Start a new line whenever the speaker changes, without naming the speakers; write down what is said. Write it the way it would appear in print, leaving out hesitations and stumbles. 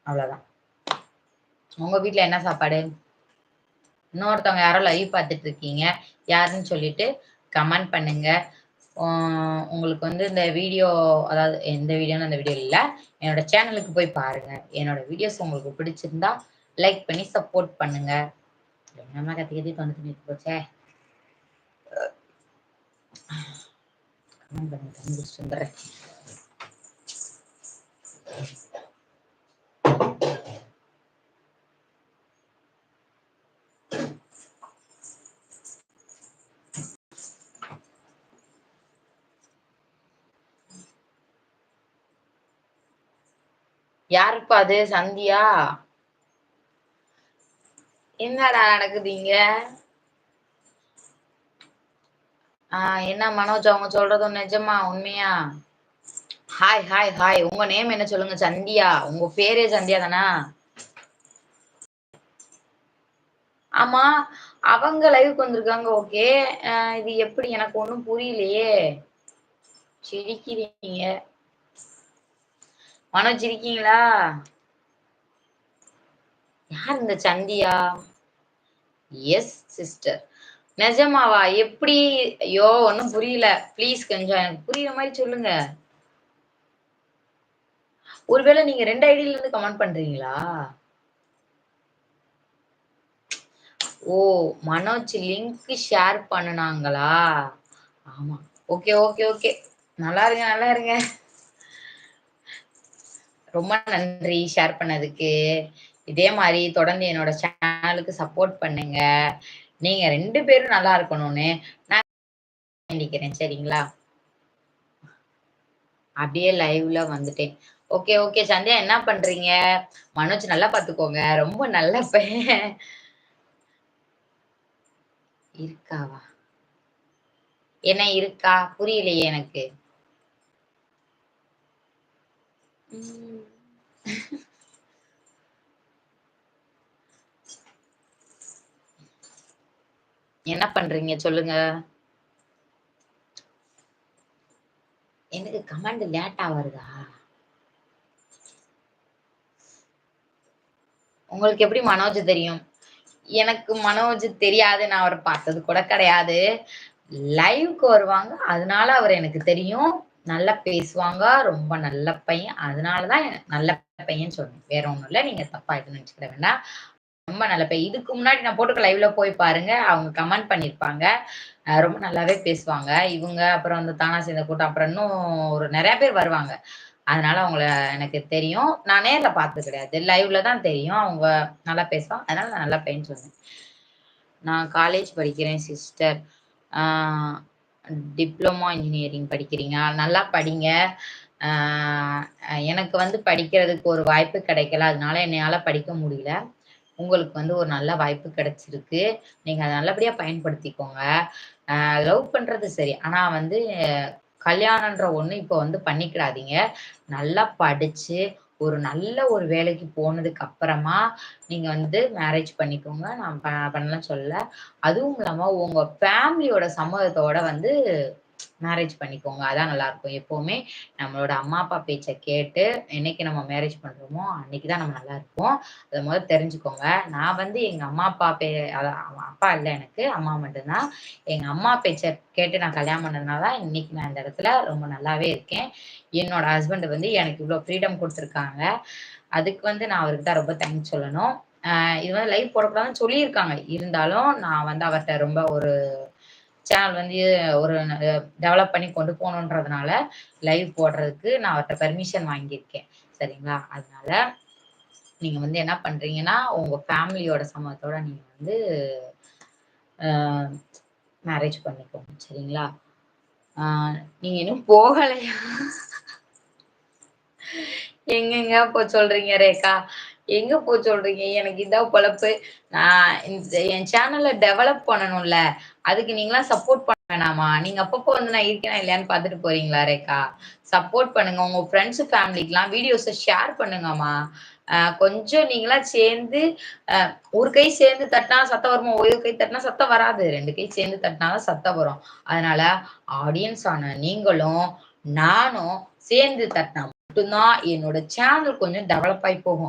அவ்வளவுதான். உங்க வீட்ல என்ன சாப்பாடு? இன்னொருத்தவங்க யாரோ லைவ் பார்த்துட்டு இருக்கீங்க. யாருன்னு சொல்லிட்டு கமெண்ட் பண்ணுங்க. உங்களுக்கு வந்து இந்த வீடியோ, அதாவது எந்த வீடியோன்னு அந்த வீடியோ இல்ல. என்னோட சேனலுக்கு போய் பாருங்க. என்னோட வீடியோஸ் உங்களுக்கு பிடிச்சிருந்தா லைக் பண்ணி சப்போர்ட் பண்ணுங்க. என்னம்மா கத்தி தொலைஞ்சு போச்சே. கமெண்ட் பண்ணுங்க. தண்ணி குடிச்சிட்டு வந்துடுறேன். யாருப்பா அது? சந்தியா? என்னடா நடக்குதுங்க? என்ன மனோஜ், அவங்க சொல்றதும் நிஜமா, உண்மையா? Hi hi hi. உங்க நேம் என்ன சொல்லுங்க? சந்தியா. உங்க பேரே சந்தியா தானா? ஆமா, அவங்க லைவுக்கு வந்திருக்காங்க. ஓகே. இது எப்படி? எனக்கு ஒண்ணும் புரியலையே. சிரிக்கிறீங்க. மனோஜ் இருக்கீங்களா? யார் இந்த சந்தியா? Yes sister. நிஜமாவா? எப்படி? ஐயோ, ஒண்ணும் புரியல. ப்ளீஸ் கொஞ்சம் எனக்கு புரியுற மாதிரி சொல்லுங்க. ஒருவேளை நீங்க 2 ஐடியில இருந்து கமெண்ட் பண்றீங்களா? ஓ, மனோஜ் லிங்க் ஷேர் பண்ணுனாங்களா? ஆமா. Okay okay okay. நல்லா இருங்க நல்லா இருங்க. ரொம்ப நன்றி ஷேர் பண்ணதுக்கு. இதே மாதிரி தொடர்ந்து என்னோட சேனலுக்கு சப்போர்ட் பண்ணுங்க. நீங்க 2 பேரும் நல்லா இருக்கணும்னு நான் வேண்டிக்கிறேன். சரிங்களா? அப்படியே லைவ்ல வந்துட்டேன். Okay okay. சந்தியா என்ன பண்றீங்க? மனோஜ் நல்லா பாத்துக்கோங்க. ரொம்ப நல்ல பையன். இருக்காவா? என்ன இருக்கா? புரியலையே எனக்கு. என்ன பண்றீங்க சொல்லுங்க? எனக்கு கமெண்ட் லேட்டா வருதா? உங்களுக்கு எப்படி மனோஜ் தெரியும்? எனக்கு மனோஜ் தெரியாது. நான் அவர பார்த்தது கூட கிடையாது. லைவ்க்கு வருவாங்க. அதனால அவர் எனக்கு தெரியும். நல்லா பேசுவாங்க. ரொம்ப நல்ல பையன். அதனால தான் நல்ல பையன்னு சொன்னேன். வேற ஒண்ணும் இல்ல. நீங்க தப்பா எதுவும் நினைச்சுக்கிட வேண்டாம். ரொம்ப நல்ல பையன். இதுக்கு முன்னாடி நான் போட்டுருக்க லைவ்ல போய் பாருங்க. அவங்க கமெண்ட் பண்ணியிருப்பாங்க. ரொம்ப நல்லாவே பேசுவாங்க. இவங்க அப்புறம் அந்த தானா சேர்ந்த கூட்டம், அப்புறம் இன்னும் ஒரு நெறைய பேர் வருவாங்க. அதனால அவங்கள எனக்கு தெரியும். நான் நேர்ல பார்த்தது கிடையாது. லைவ்ல தான் தெரியும். அவங்க நல்லா பேசுவாங்க. அதனால நான் நல்ல பையன்னு சொன்னேன். நான் காலேஜ் படிக்கிறேன் சிஸ்டர். ஆ டிப்ளமோ இன்ஜினியரிங் படிக்கிறீங்க. நல்லா படிங்க. ஆ எனக்கு வந்து படிக்கிறதுக்கு ஒரு வாய்ப்பு கிடைக்கல. அதனால என்னையால படிக்க முடியல. உங்களுக்கு வந்து ஒரு நல்ல வாய்ப்பு கிடைச்சிருக்கு. நீங்க அத நல்லபடியா பயன்படுத்திக்கோங்க. லவ் பண்றது சரி. ஆனா வந்து கல்யாணம்ன்ற ஒண்ணு இப்ப வந்து பண்ணிக்கிடாதீங்க. நல்லா படிச்சு, ஒரு நல்ல ஒரு வேலைக்கு போனதுக்கு அப்புறமா, நீங்க வந்து மேரேஜ் பண்ணிக்கோங்க. நான் பண்ணலன்னு சொல்லல. அதுவும் இல்லாம உங்க ஃபேமிலியோட சம்மதத்தோட வந்து மேரேஜ் பண்ணிக்கோங்க. அதான் நல்லாருக்கும். எப்பவுமே நம்மளோட அம்மா, அப்பா பேச்ச கேட்டு, என்னைக்கு நம்ம மேரேஜ் பண்றோமோ, அன்னைக்கு தான் நம்ம நல்லா இருப்போம். அத மொத தெரிஞ்சுக்கோங்க. நான் வந்து எங்க அம்மா, அப்பா அப்பா இல்ல எனக்கு. அம்மா மட்டும் தான். எங்க அம்மா பேச்ச கேட்டு நான் கல்யாணம் பண்ணதுனால தான் இன்னைக்கு நான் இந்த இடத்துல ரொம்ப நல்லாவே இருக்கேன். என்னோட ஹஸ்பண்ட் வந்து எனக்கு இவ்ளோ ஃப்ரீடம் குடுத்துருக்காங்க. அதுக்கு வந்து நான் அவருக்கு தான் ரொம்ப தேங்க்ஸ் சொல்லணும். இது வந்து லைவ் போடக்கூடாதுன்னு சொல்லியிருக்காங்க. இருந்தாலும் நான் வந்து அவர்ட்ட ரொம்ப ஒரு சேனல் வந்து ஒரு டெவலப் பண்ணி கொண்டு போணுன்றதுனால, லைவ் போடுறதுக்கு நான் அவர்ட்ட பெர்மிஷன் வாங்கியிருக்கேன். சரிங்களா? அதனால நீங்க வந்து என்ன பண்றீங்கன்னா, உங்க ஃபேமிலியோட சம்மதத்தோட நீங்க வந்து அ மேரேஜ் பண்ணிக்கோங்க. சரிங்களா? ஆ நீங்க இன்னும் போகலையா? எங்கங்க போ சொல்றீங்க ரேகா? எங்க போ சொல்றீங்க? எனக்கு இதான் பொழப்பு. நான் என் சேனல டெவலப் பண்ணணும்ல. அதுக்கு நீங்கலாம் சப்போர்ட் பண்ண வேணாமா? நீங்க அப்பப்போ வந்து நான் இருக்கேனா இல்லையான்னு பார்த்துட்டு போறீங்களா ரேகா? சப்போர்ட் பண்ணுங்க. உங்க ஃப்ரெண்ட்ஸ், ஃபேமிலிக்குலாம் வீடியோஸ ஷேர் பண்ணுங்கம்மா. கொஞ்சம் நீங்கலாம் சேர்ந்து ஒரு கை சேர்ந்து தட்டினா சத்தம் வருமா? ஒரு கை தட்டினா சத்தம் வராது. 2 கை சேர்ந்து தட்டினா தான் சத்தம் வரும். அதனால ஆடியன்ஸ் ஆன நீங்களும், நானும் சேர்ந்து தட்டினா மட்டும் தான் என்னோட சேனல் கொஞ்சம் டெவலப் ஆயி போகும்.